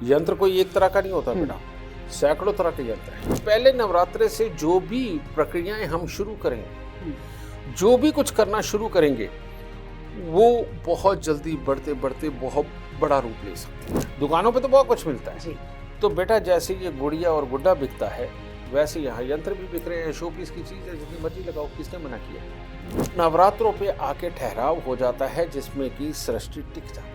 यंत्र कोई एक तरह का नहीं होता बेटा, सैकड़ों तरह के यंत्र हैं। पहले नवरात्रे से जो भी प्रक्रियाएं हम शुरू करेंगे, जो भी कुछ करना शुरू करेंगे, वो बहुत जल्दी बढ़ते बढ़ते बहुत बड़ा रूप ले सकते हैं। दुकानों पे तो बहुत कुछ मिलता है जी। तो बेटा जैसे ये गुड़िया और गुड्डा बिकता है, वैसे यहाँ यंत्र भी बिक रहे हैं। शो पीस की चीज है, जितनी मर्जी लगाओ, किसने मना किया। नवरात्रों पे आके ठहराव हो जाता है जिसमें कि सृष्टि टिक जाती है।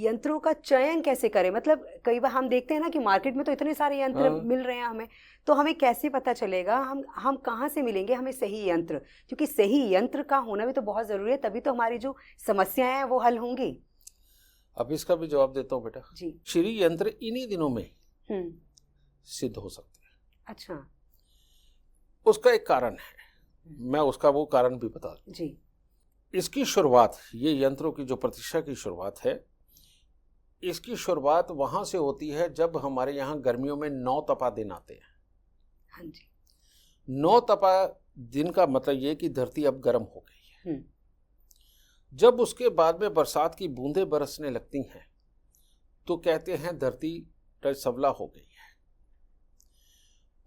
यंत्रों का चयन कैसे करें? मतलब कई बार हम देखते हैं ना कि मार्केट में तो इतने सारे यंत्र मिल रहे हैं हमें, तो हमें कैसे पता चलेगा हम कहाँ से मिलेंगे हमें सही यंत्र? क्योंकि सही यंत्र का होना भी तो बहुत ज़रूरी है, तभी तो हमारी जो समस्याएं हैं वो हल होंगी। अब इसका भी जवाब देता हूँ बेटा जी। श्री यंत्र इन्हीं दिनों में सिद्ध हो सकते हैं। अच्छा। उसका एक कारण है, मैं उसका वो कारण भी बता दूं। जी। इसकी शुरुआत, ये यंत्रों की जो प्रतिष्ठा की शुरुआत है, इसकी शुरुआत वहां से होती है जब हमारे यहाँ गर्मियों में 9 तपा दिन आते हैं। हाँ जी। 9 तपा दिन का मतलब ये कि धरती अब गर्म हो गई है। जब उसके बाद में बरसात की बूंदें बरसने लगती हैं तो कहते हैं धरती सबला हो गई है।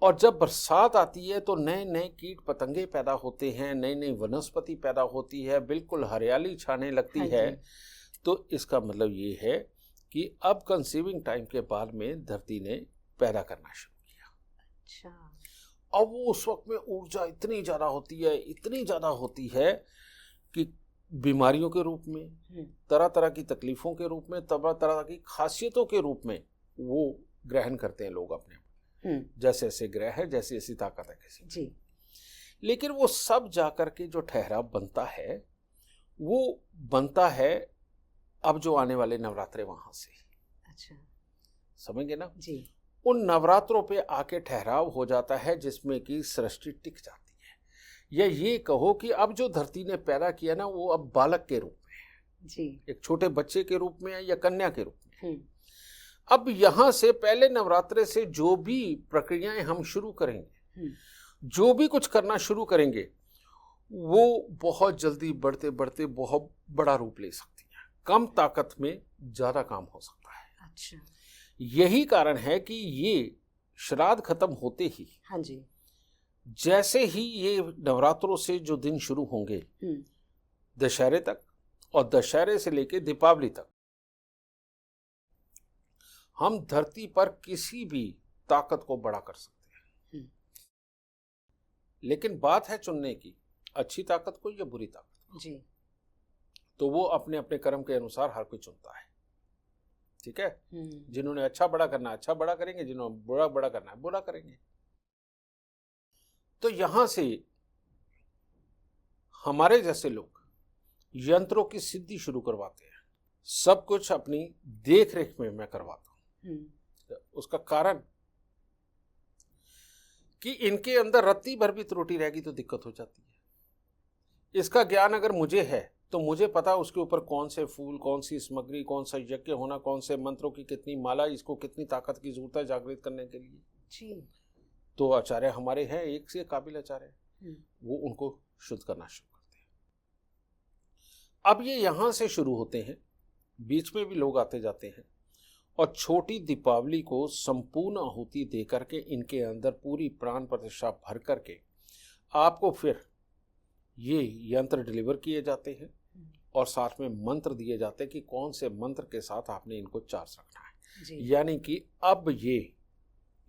और जब बरसात आती है तो नए नए कीट पतंगे पैदा होते हैं, नई नई वनस्पति पैदा होती है, बिल्कुल हरियाली छाने लगती है। तो इसका मतलब ये है कि अब कंसीविंग टाइम के बाद में धरती ने पैदा करना शुरू किया। अच्छा। अब वो उस वक्त में ऊर्जा इतनी ज़्यादा होती है, इतनी ज़्यादा होती है कि बीमारियों के रूप में, तरह तरह की तकलीफ़ों के रूप में, तरह तरह की खासियतों के रूप में वो ग्रहण करते हैं लोग अपने। जैसे ऐसे ग्रह है, जैसी ऐसी ताकत है किसी जी। लेकिन वो सब जाकर के जो ठहराव बनता है वो बनता है अब जो आने वाले नवरात्रे वहां से। अच्छा। समझेंगे ना जी। उन नवरात्रों पे आके ठहराव हो जाता है जिसमें कि सृष्टि टिक जाती है। या ये कहो कि अब जो धरती ने पैदा किया ना, वो अब बालक के रूप में है। जी। एक छोटे बच्चे के रूप में है या कन्या के रूप में। अब यहां से पहले नवरात्रे से जो भी प्रक्रियाएं हम शुरू करेंगे, जो भी कुछ करना शुरू करेंगे, वो बहुत जल्दी बढ़ते बढ़ते बहुत बड़ा रूप ले सकती है। कम ताकत में ज्यादा काम हो सकता है। अच्छा। यही कारण है कि ये श्राद्ध खत्म होते ही, हाँ जी, जैसे ही ये नवरात्रों से जो दिन शुरू होंगे दशहरे तक, और दशहरे से लेके दीपावली तक, हम धरती पर किसी भी ताकत को बड़ा कर सकते हैं। लेकिन बात है चुनने की, अच्छी ताकत को या बुरी ताकत को। जी। तो वो अपने अपने कर्म के अनुसार हर कोई चुनता है। ठीक है। जिन्होंने अच्छा बड़ा करना है अच्छा बड़ा करेंगे, जिन्होंने बुरा बड़ा करना है बुरा करेंगे। तो यहां से हमारे जैसे लोग यंत्रों की सिद्धि शुरू करवाते हैं। सब कुछ अपनी देख रेख में मैं करवाता हूं। उसका कारण कि इनके अंदर रत्ती भर भी त्रुटि रहेगी तो दिक्कत हो जाती है। इसका ज्ञान अगर मुझे है तो मुझे पता उसके ऊपर कौन से फूल, कौन सी सामग्री, कौन सा यज्ञ होना, कौन से मंत्रों की कितनी माला, इसको कितनी ताकत की जरूरत है जागृत करने के लिए। जी। तो आचार्य हमारे हैं, एक से काबिल आचार्य, वो उनको शुद्ध करना शुरू करते हैं। अब ये यहां से शुरू होते हैं, बीच में भी लोग आते जाते हैं, और छोटी दीपावली को संपूर्ण आहुति दे करके इनके अंदर पूरी प्राण प्रतिष्ठा भर करके आपको फिर ये यंत्र डिलीवर किए जाते हैं और साथ में मंत्र दिए जाते हैं कि कौन से मंत्र के साथ आपने इनको चार्ज रखना है। यानी कि अब ये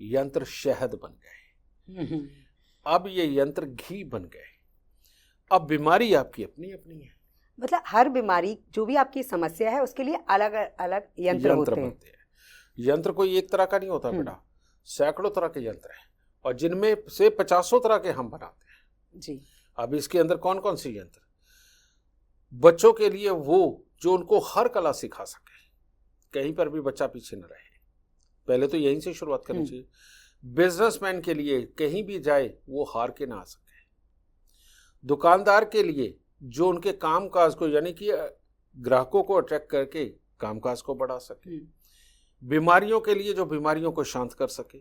यंत्र शहद बन गए, अब ये यंत्र घी बन गए। अब बीमारी आपकी अपनी अपनी है। मतलब हर बीमारी, जो भी आपकी समस्या है, उसके लिए अलग अलग यंत्र बनते हैं। यंत्र कोई एक तरह का नहीं होता बेटा, सैकड़ों तरह के यंत्र हैं, और जिनमें से 50 तरह के हम बनाते हैं। जी। अब इसके अंदर कौन कौन से यंत्र? बच्चों के लिए वो जो उनको हर कला सिखा सके, कहीं पर भी बच्चा पीछे न रहे, पहले तो यहीं से शुरुआत करनी चाहिए। बिजनेसमैन के लिए कहीं भी जाए वो हार के ना आ सके। दुकानदार के लिए जो उनके कामकाज को यानी कि ग्राहकों को अट्रैक्ट करके कामकाज को बढ़ा सके, बीमारियों के लिए जो बीमारियों को शांत कर सके,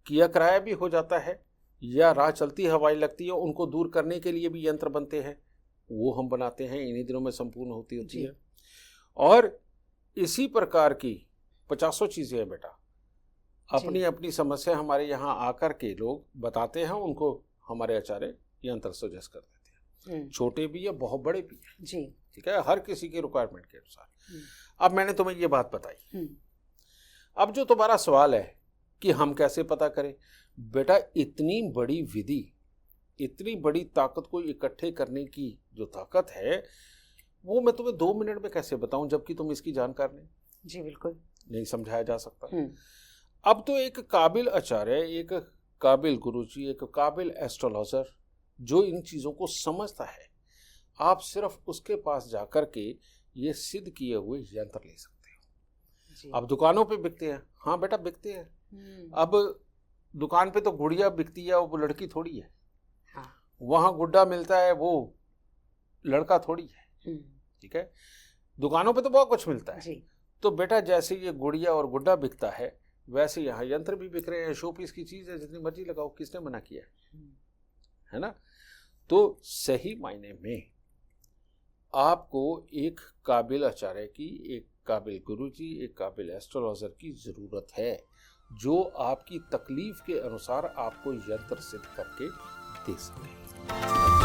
किया कराया भी हो जाता है या राह चलती हवाई लगती है उनको दूर करने के लिए भी यंत्र बनते हैं, वो हम बनाते हैं, इन्हीं दिनों में संपूर्ण होती है। और इसी प्रकार की 50 चीजें हैं बेटा, अपनी अपनी समस्या हमारे यहाँ आकर के लोग बताते हैं, उनको हमारे आचार्य यंत्र सजेस्ट कर देते हैं, छोटे भी है बहुत बड़े भी है जी, ठीक है, हर किसी की रिक्वायरमेंट के अनुसार। अब मैंने तुम्हें ये बात बताई, अब जो तुम्हारा सवाल है कि हम कैसे पता करें, बेटा इतनी बड़ी विधि, इतनी बड़ी ताकत को इकट्ठे करने की जो ताकत है वो मैं तुम्हें 2 मिनट में कैसे बताऊं, जबकि तुम इसकी जानकार नहीं। जी बिल्कुल नहीं समझाया जा सकता। अब तो एक काबिल आचार्य, एक काबिल गुरुजी, एक काबिल एस्ट्रोलॉजर जो इन चीजों को समझता है, आप सिर्फ उसके पास जाकर के ये सिद्ध किए हुए यंत्र ले सकते हो। अब दुकानों पे बिकते हैं, हाँ बेटा बिकते हैं। अब दुकान पे तो गुड़िया बिकती है, वो लड़की थोड़ी है। वहां गुड्डा मिलता है, वो लड़का थोड़ी है। ठीक है, दुकानों पे तो बहुत कुछ मिलता है। तो बेटा जैसे ये गुड़िया और गुड्डा बिकता है, वैसे यहाँ यंत्र भी बिक रहे हैं। शो पीस की चीज है, जितनी मर्जी लगाओ, किसने मना किया है ना। तो सही मायने में आपको एक काबिल आचार्य की, एक काबिल गुरुजी, एक काबिल एस्ट्रोलॉजर की जरूरत है, जो आपकी तकलीफ के अनुसार आपको यंत्र सिद्ध करके दे सके।